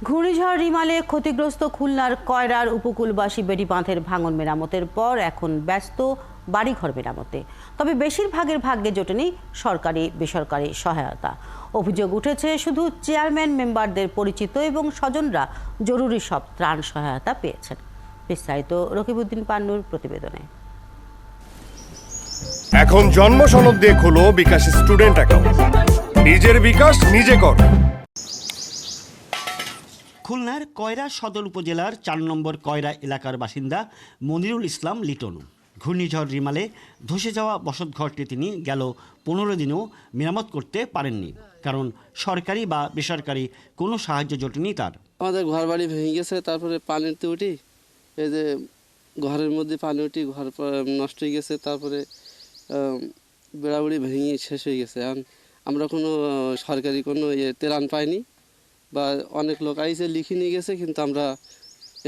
ঘূর্ণিঝড় রিমালে ক্ষতিগ্রস্ত খুলনার কয়রার উপকূলবাসী বেড়ি বাঁধের ভাঙন মেরামতের পর এখন ব্যস্ত বাড়িঘর মেরামতে। তবে বেশিরভাগের ভাগ্যে জোটেনি সরকারি বেসরকারি সহায়তা। অভিযোগ উঠেছে শুধু চেয়ারম্যান মেম্বারদের পরিচিত এবং স্বজনরা জরুরি সব ত্রাণ সহায়তা পেয়েছেন। বিস্তারিত রকিবউদ্দিন পান্নুর প্রতিবেদনে। এখন জন্ম সনদ দিয়ে খোলো বিকাশ স্টুডেন্ট অ্যাকাউন্ট। নিজের বিকাশ নিজে কর। খুলনার কয়রা সদর উপজেলার ৪ নম্বর কয়রা এলাকার বাসিন্দা মনিরুল ইসলাম লিটন ঘূর্ণিঝড় রিমালে ধসে যাওয়া বসতঘরটি তিনি গেল ১৫ দিনেও মেরামত করতে পারেননি, কারণ সরকারি বা বেসরকারি কোনো সাহায্য জোটেনি তার। আমাদের ঘর বাড়ি ভেঙে গেছে, তারপরে পানিতে উঠি, এই যে ঘরের মধ্যে পানি উঠি, ঘর নষ্ট হয়ে গেছে, তারপরে বেড়াবুড়ি ভেঙে শেষ হয়ে গেছে। আমরা কোনো সরকারি কোনো ত্রাণ পাইনি, বা অনেক লোক আইসে লিখে নিয়ে গেছে, কিন্তু আমরা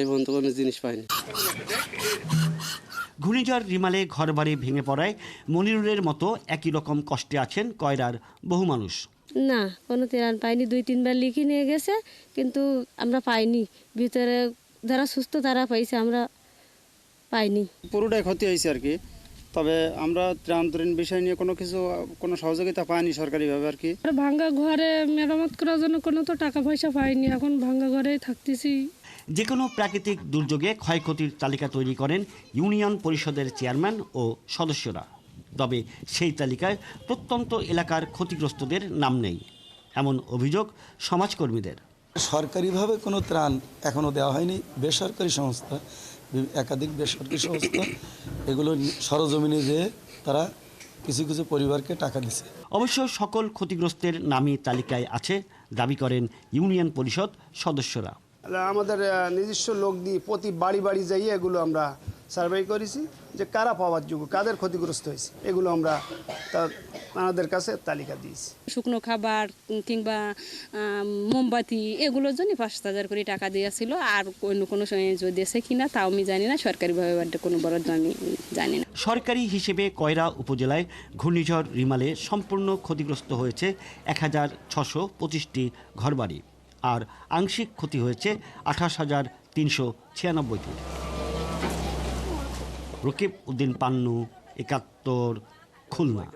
এই পর্যন্ত কোনো জিনিস পাইনি। ঘূর্ণিঝড় রিমালে ঘরবাড়ি ভেঙে পড়ায় মনিরুলের মতো একই রকম কষ্টে আছেন কয়রার বহু মানুষ। না, কোনো ত্রাণ পাইনি। 2-3 বার লিখে নিয়ে গেছে, কিন্তু আমরা পাইনি। ভিতরে যারা সুস্থ তারা পাইছে, আমরা পাইনি। পুরোটাই ক্ষতি হয়েছে আর কি। তবে আমরা ত্রাণ বিষয় নিয়ে কোনো সহযোগিতা পাইনি সরকারিভাবে আর কি। ভাঙ্গা ঘরে মেরামত করার জন্য কোনো তো টাকা পয়সা পাইনি, এখন ভাঙ্গা ঘরেই থাকতেছি। যে কোনো প্রাকৃতিক দুর্যোগে ক্ষয়ক্ষতির তালিকা তৈরি করেন ইউনিয়ন পরিষদের চেয়ারম্যান ও সদস্যরা। তবে সেই তালিকায় প্রত্যন্ত এলাকার ক্ষতিগ্রস্তদের নাম নেই, এমন অভিযোগ সমাজকর্মীদের। সরকারিভাবে কোনো ত্রাণ এখনও দেওয়া হয়নি। বেসরকারি সংস্থা, একাধিক বেসরকারি সংস্থা এগুলো সরজমিনে যেয়ে তারা কিছু কিছু পরিবারকে টাকা দিচ্ছে। অবশ্য সকল ক্ষতিগ্রস্তের নামই তালিকায় আছে দাবি করেন ইউনিয়ন পরিষদ সদস্যরা। আমাদের নিজস্ব লোক দিয়ে প্রতি বাড়ি বাড়ি যাইয়ে এগুলো আমরা সার্ভে করেছি যে কারা পাওয়ার যোগ্য, কাদের ক্ষতিগ্রস্ত হয়েছে, এগুলো আমরা তাদের কাছে তালিকা দিয়েছি। শুকনো খাবার কিংবা মোমবাতি এগুলোর জন্য ৫,০০০ করে টাকা দিয়েছিল। আর অন্য কোনো সাহায্য দিয়েছে কিনা তাও আমি জানি না, সরকারিভাবে কোনো বরাদ্দ আমি জানি না। সরকারি হিসেবে কয়রা উপজেলায় ঘূর্ণিঝড় রিমালে সম্পূর্ণ ক্ষতিগ্রস্ত হয়েছে ১,৬২৫টি ঘরবাড়ি, আর আংশিক ক্ষতি হয়েছে ২৮,৩৯৬টি। রকিবউদ্দিন পান্নু, ৭১, খুলনা।